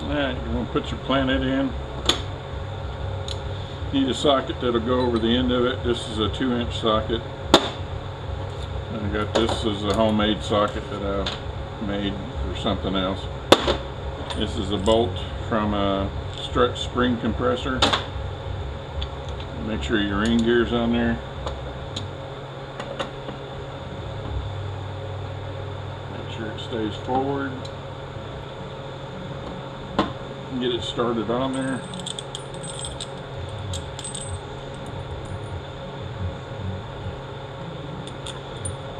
Alright, you're going to put your planet in. Need a socket that'll go over the end of it. This is a 2-inch socket. I got this as a homemade socket that I made for something else. This is a bolt from a Strut spring compressor. Make sure your ring gear's on there. Make sure it stays forward. Get it started on there.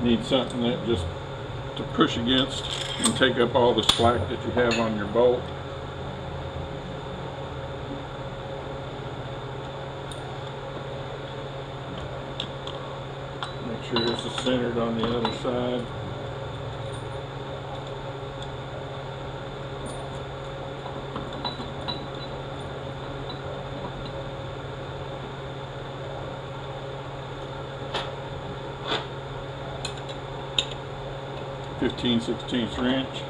Need something that just to push against and take up all the slack that you have on your bolt. Make sure this is centered on the other side. Fifteen 16th wrench.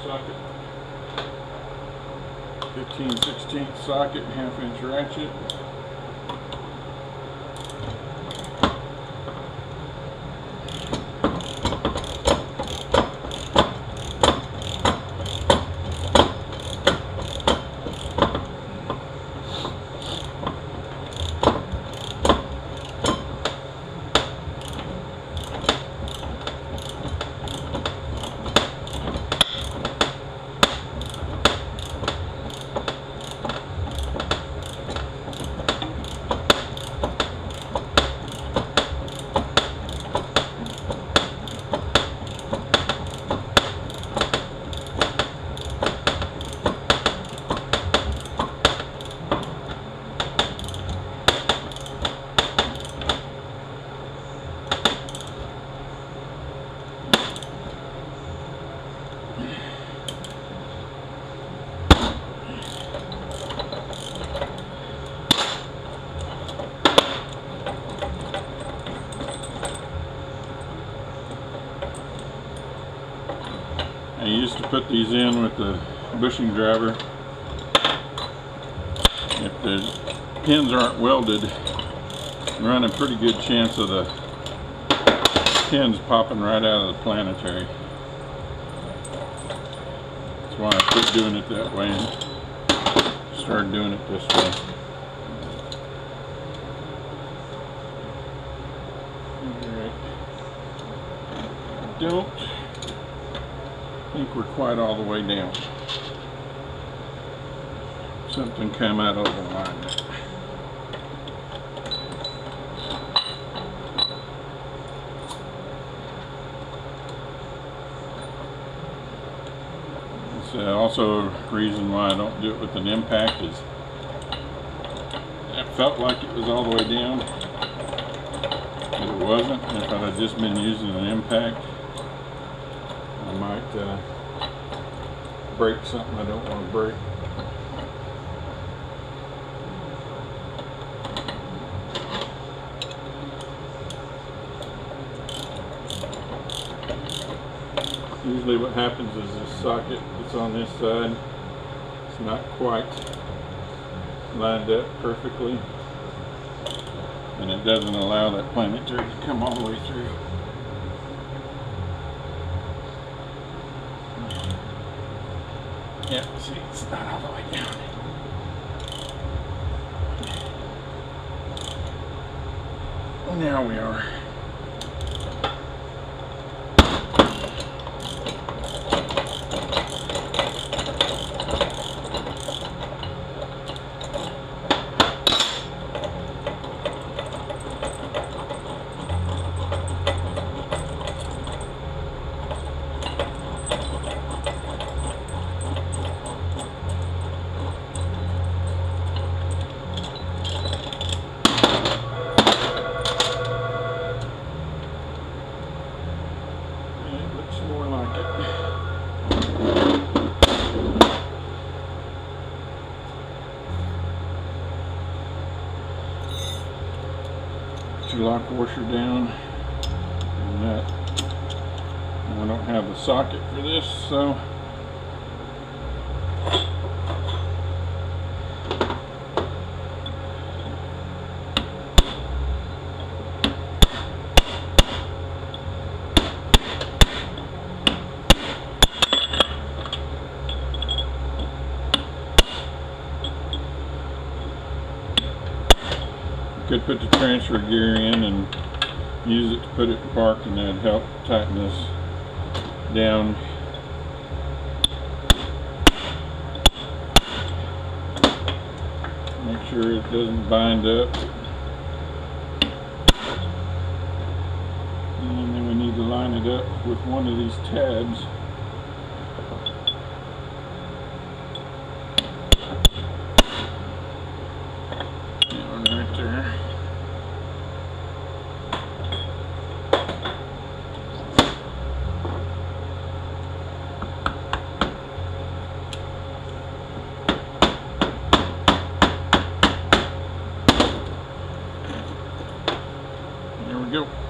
Socket. 15 16th socket, 1/2-inch ratchet. I used to put these in with the bushing driver. If the pins aren't welded, you run a pretty good chance of the pins popping right out of the planetary. That's why I quit doing it that way and started doing it this way. Alright. Don't think we're quite all the way down. Something came out over the line there. It's also a reason why I don't do it with an impact is it felt like it was all the way down, but it wasn't. If I had just been using an impact, I might break something I don't want to break. Usually what happens is this socket that's on this side, it's not quite lined up perfectly, and it doesn't allow that planetary to come all the way through. Yeah, see, it's not all the way down. Now we are. Your lock washer down, and that I don't have the socket for this, so could put the transfer gear in and use it to put it in park, and that'd help tighten this down. Make sure it doesn't bind up. And then we need to line it up with one of these tabs. That one right there. There we go.